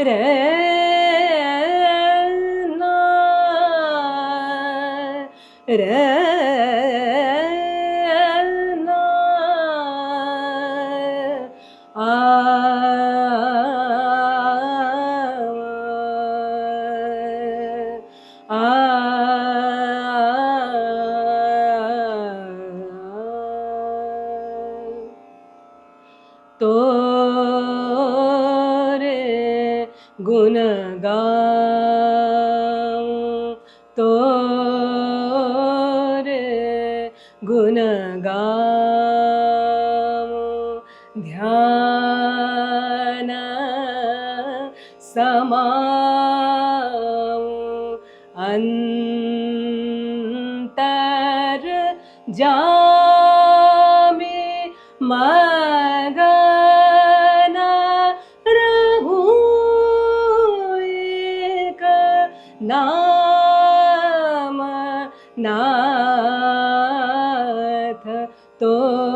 रे ना रे ना आ तोरे गुण गाऊं तोरे गुण गाऊं ध्यान समाऊं अंतर जामी मगन रहूं एक नाम नाथ तोरे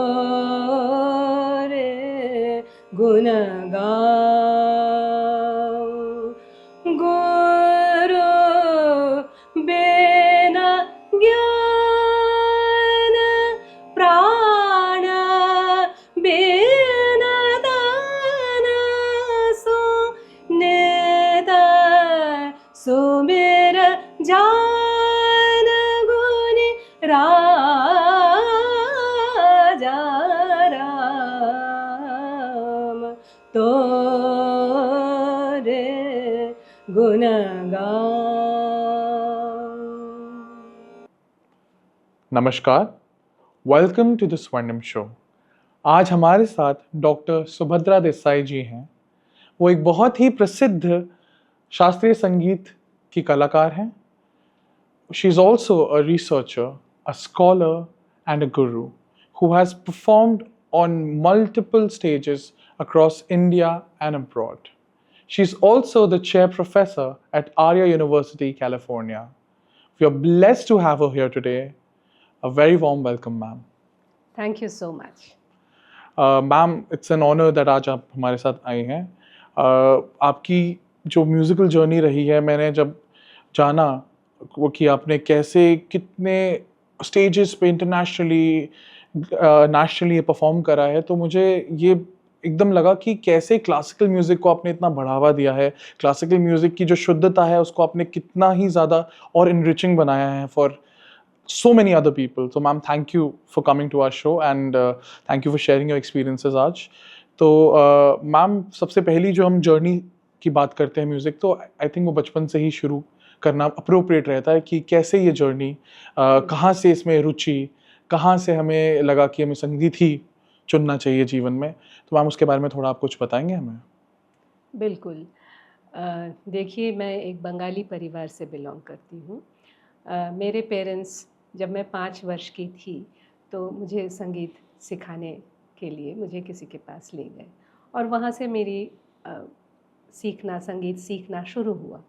गुण गाऊं गुरु बिना ज्ञान प्राण बिन दान सो नित सुमिर जान गुनि राजा राम तोरे गुण गाऊं। नमस्कार, वेलकम टू द स्वर्णिम शो। आज हमारे साथ डॉक्टर सुभद्रा देसाई जी हैं। वो एक बहुत ही प्रसिद्ध शास्त्रीय संगीत की कलाकार हैं। She is also a researcher, a scholar and a Guru who has performed on multiple stages across India and abroad. She is also the chair professor at Arya University, California. We are blessed to have her here today. A very warm welcome, ma'am. Thank you so much. Ma'am, it's an honour that आज आप हमारे साथ आई हैं। आपकी जो musical journey रही है, मैंने जब जाना वो कि आपने कैसे कितने स्टेजेस पे इंटरनेशनली नेशनली परफॉर्म करा है, तो मुझे ये एकदम लगा कि कैसे क्लासिकल म्यूज़िक को आपने इतना बढ़ावा दिया है। क्लासिकल म्यूज़िक की जो शुद्धता है उसको आपने कितना ही ज़्यादा और इनरिचिंग बनाया है for so many other people. So ma'am, thank you for coming to our show and thank you for sharing your experiences आज। तो मैम, सबसे पहली जो हम जर्नी की बात करते हैं म्यूज़िक, तो आई थिंक वो बचपन से ही शुरू करना अप्रोप्रिएट रहता है कि कैसे ये जर्नी, कहाँ से इसमें रुचि, कहाँ से हमें लगा कि हमें संगीत ही चुनना चाहिए जीवन में। तो मैम, उसके बारे में थोड़ा आप कुछ बताएंगे हमें? बिल्कुल। देखिए, मैं एक बंगाली परिवार से बिलोंग करती हूँ। मेरे पेरेंट्स, जब मैं 5 वर्ष की थी तो मुझे संगीत सिखाने के लिए मुझे किसी के पास ले गए और वहाँ से मेरी संगीत सीखना शुरू हुआ।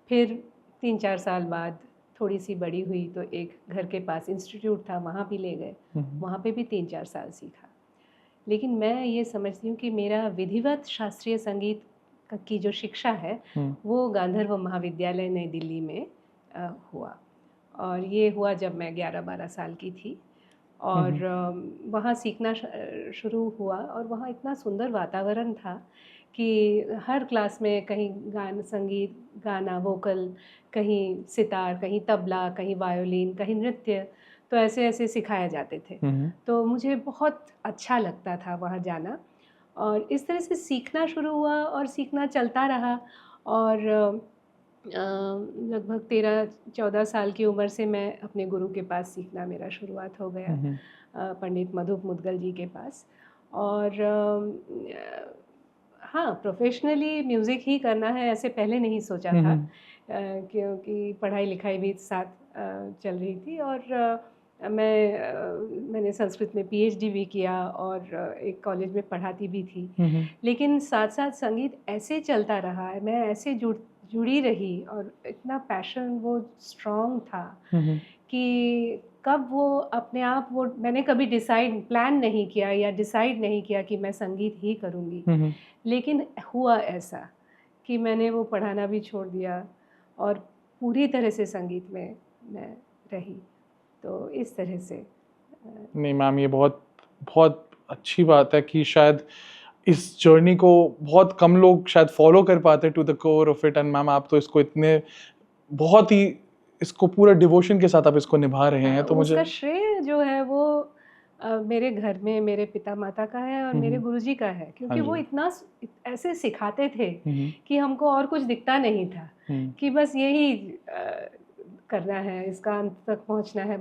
फिर 3-4 साल बाद थोड़ी सी बड़ी हुई तो एक घर के पास इंस्टीट्यूट था, वहाँ भी ले गए। वहाँ पे भी 3-4 साल सीखा। लेकिन मैं ये समझती हूँ कि मेरा विधिवत शास्त्रीय संगीत की जो शिक्षा है वो गांधर्व महाविद्यालय नई दिल्ली में हुआ। और ये हुआ जब मैं 11-12 साल की थी और वहाँ सीखना शुरू हुआ। और वहाँ इतना सुंदर वातावरण था कि हर क्लास में कहीं संगीत, गाना, वोकल, कहीं सितार, कहीं तबला, कहीं वायोलिन, कहीं नृत्य, तो ऐसे ऐसे सिखाए जाते थे। तो मुझे बहुत अच्छा लगता था वहाँ जाना और इस तरह से सीखना शुरू हुआ और सीखना चलता रहा। और लगभग 13-14 साल की उम्र से मैं अपने गुरु के पास सीखना मेरा शुरुआत हो गया, पंडित मधुप मुदगल जी के पास। और हाँ, प्रोफेशनली म्यूज़िक ही करना है ऐसे पहले नहीं सोचा था, क्योंकि पढ़ाई लिखाई भी साथ चल रही थी। और मैंने संस्कृत में पीएचडी भी किया और एक कॉलेज में पढ़ाती भी थी। लेकिन साथ साथ संगीत ऐसे चलता रहा, मैं ऐसे जुड़ी रही और इतना पैशन वो स्ट्रॉन्ग था कि कब वो अपने आप, वो मैंने कभी प्लान नहीं किया या डिसाइड नहीं किया कि मैं संगीत ही करूँगी। लेकिन हुआ ऐसा कि मैंने वो पढ़ाना भी छोड़ दिया और पूरी तरह से संगीत में मैं रही। तो इस तरह से नहीं मैम, ये बहुत बहुत अच्छी बात है कि शायद इस जर्नी को बहुत कम लोग शायद फॉलो कर पाते to the core of it, and ma'am आप तो इसको इतने बहुत ही इसको पूरा डिवोशन के साथ आप इसको निभा रहे हैं, तो उसका मुझे श्रेय जो है वो मेरे घर में मेरे पिता माता का है और मेरे गुरुजी का है, क्योंकि हाँ वो जी। इतना ऐसे सिखाते थे हम्म, कि हमको और कुछ दिखता नहीं था, हम्म। कि बस यही करना है, इसका अंत तक पहुंचना है।